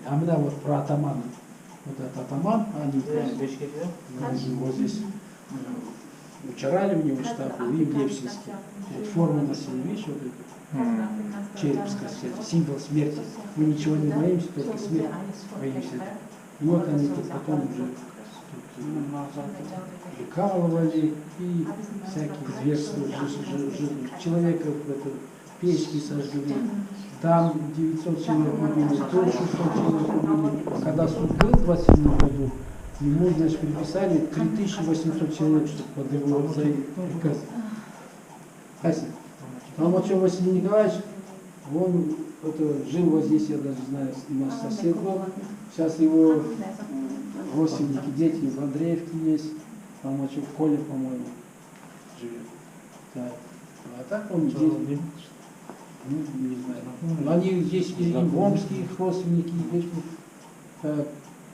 А мы, да, вот про атамана. Вот этот атаман, они вот здесь Учарали у него штаб, и в Лепсинске. Вот форму носили, видишь, вот это. Черепская, символ смерти. Мы ничего не боимся, только смерть боимся. И вот они тут потом уже прикалывали и всякие зверства. Человека в эту печки сожгли. Там 900 человек убили, тут 600 человек убили. Когда суд был в 27 году, ему, значит, приписали 3800 человек, чтобы под его приказ. А вот что Василий Николаевич, он жил вот здесь, я даже знаю, у нас сосед был. Сейчас его родственники, дети в Андреевке есть. Там вот в Коле, по-моему, живет. Да. А так он здесь. Ну, не знаю. Они здесь и в Омске, их родственники,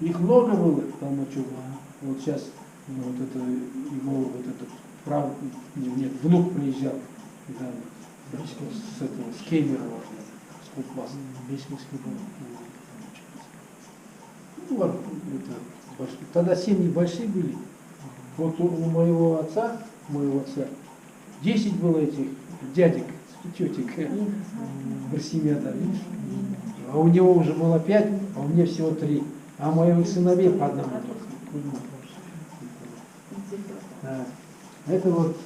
их много было, там вот сейчас вот это его вот этот нет, внук приезжал, да, с этого, с Кемерово, с Кузбасса. Ну, вот, это, тогда семьи большие были. Вот у моего отца 10 было этих дядек, тетек, семья, да, видишь? А у него уже было 5, а у меня всего 3. А моих сыновей по одному только. Да. Это вот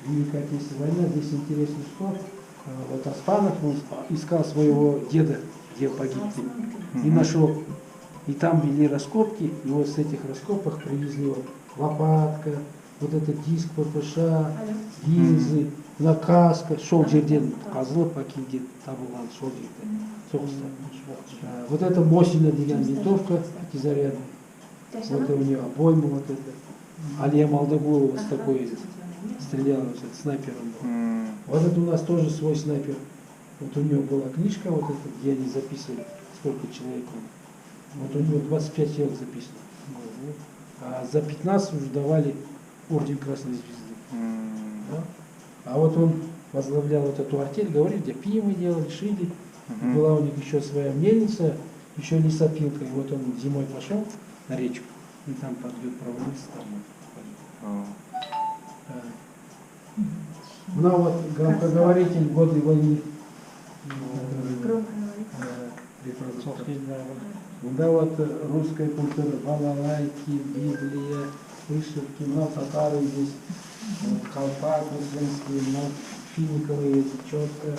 Великая Отечественная война. Здесь интересно, что вот Оспанов, он искал своего деда, где погиб, и нашел. И там вели раскопки, и вот с этих раскопок привезли вот лопатка, вот этот диск ППШ, гильзы, накаска, шел жерден, козлы покиди, там был шел жерден. Вот это Мосина деген винтовка пятизарядная. Вот у нее обойма вот это. Алия Малдагулова с такой стреляла, снайпером был. Вот это у нас тоже свой снайпер. Вот у него была книжка, вот эта, где они записывали, сколько человек он. Вот у него 25 человек записано. А за 15 уже давали орден Красной Звезды. Да? А вот он возглавлял вот эту артель, говорит, где пиво делали, шили. Была у них еще своя мельница, еще лесопилка. И вот он зимой пошел на речку, и там подбил проводница. Ну вот громкоговоритель годы войны. Да, вот русская культура, балалайки, Библия, вышивки, но татары здесь, колпак, мусульманские, финиковые, эти четко,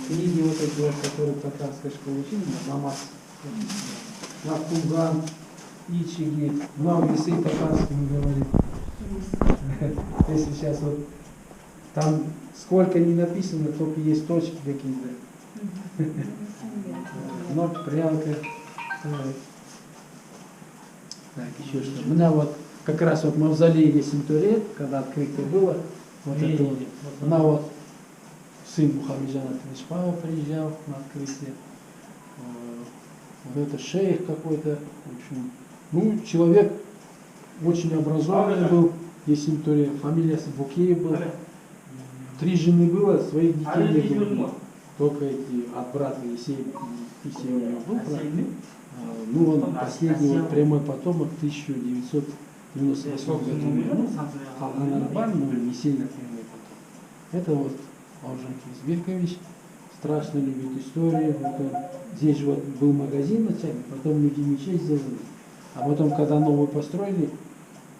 книги вот эти вот, которые татарская школа учили, намаз, Лакуган, Ичиги, много весы татарские мы говорим. Если сейчас вот там сколько не написано, только есть точки какие-то. Но прялка. Так, еще что. У меня вот как раз вот мавзолей Есентуре, когда открытие было, вот это вот. Она вот сын Мухамеджана Тынышпаева приезжал на открытие. Вот это шейх какой-то. В общем, ну, человек очень образованный был, Есентуре. Фамилия Букеев была. 3 жены было, своих детей не было. Только эти от брата Есея у него был брат. Ну, он последний вот, прямой потомок 1998 году. Халган Арбан, но не сильно прямой потомок. Это вот Оржан Кизбекович, страшно любит историю. Вот он, здесь же вот был магазин начальник, потом люди мечеть сделали. А потом, когда новую построили,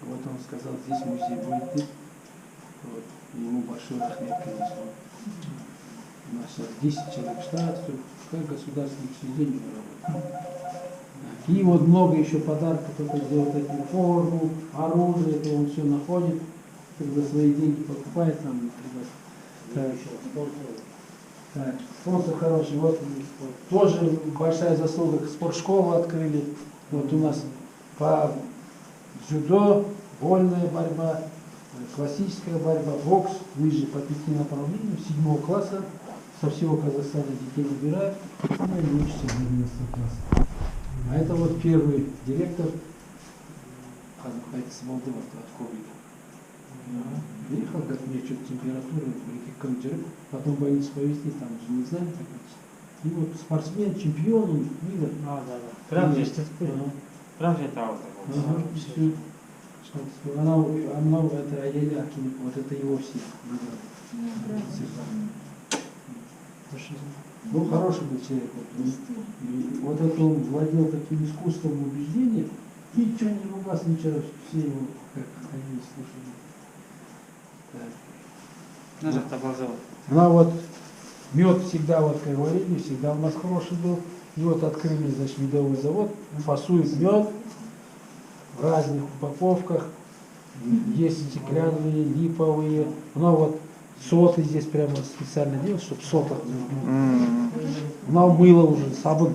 вот он сказал, здесь музей будет. Вот. И ему большой рахмет, конечно. У нас сейчас 10 человек штат, как государственных учреждений работает. И вот много еще подарков, это делает эту форму, оружие, это он все находит, когда свои деньги покупает там. Так, спонсор хороший, вот тоже большая заслуга, спортшколу открыли. Вот у нас по дзюдо, вольная борьба, классическая борьба, бокс, лыжи по 5 направлениям, 7 класса. Со всего Казахстана детей выбирают, и они учатся в 11 классе. А это вот первый директор с Молдовы, от ковида. Приехал, говорит, мне что-то температура, никаких командировок, потом больницу повезли, там же не знали, как это. И вот спортсмен, чемпион мира. Да. Прям здесь. Прям здесь там. Все. Она это Аяля, вот это его все. Ну, хороший был человек. Вот это он владел таким искусством убеждения, ничего не ругался, ничего, все его как ходили, слушали. Она вот, мед всегда, вот как говорили, всегда у нас хороший был. И вот открыли, значит, медовый завод, фасует мед в разных упаковках. Есть стеклянные, липовые. Она вот соты здесь прямо специально делает, чтобы сотах. Она мыло уже, сабын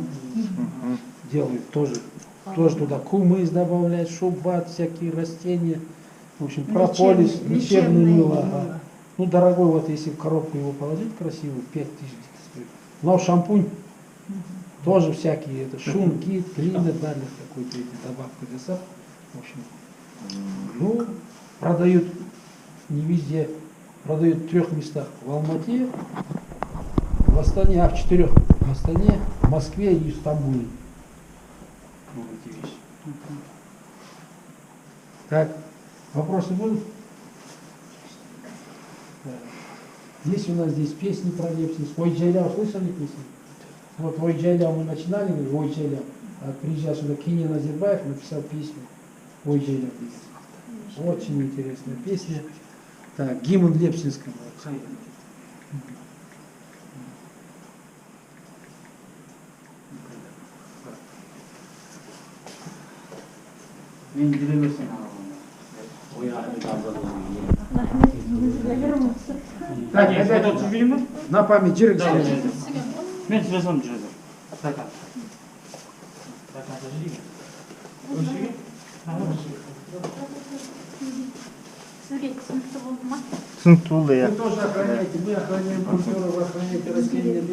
делает тоже. Тоже туда кумыс добавляет, шубат, всякие растения. В общем, прополис, лечебное мыло. Ага. Ну, дорогой, вот если в коробку его положить красивую, 5000 стоит. Но шампунь тоже всякие, это шунки, клинер, дали какой-то эти добавки для сап. В общем, ну, продают не везде, продают в 3 местах. В Алмате, в Астане, в 4. В Астане, в Москве и в Стамбуле. Вот эти вещи. Так, вопросы будут? Здесь у нас здесь песни про Лепсинск. Ой, Джайля, слышали песни? Вот Ой, Джайля мы начинали, говорим, Ой, Джайля. А приезжал сюда Кенен Азербаев, написал песню Ой, Джайля. Очень интересная песня. Так, гимн Лепсинска. Так, ребята, на память Джирик. Мен телефон жүреді. Түсінікті болды, Вы тоже охраняете, мы охраняем культуру, вы охраняете растения.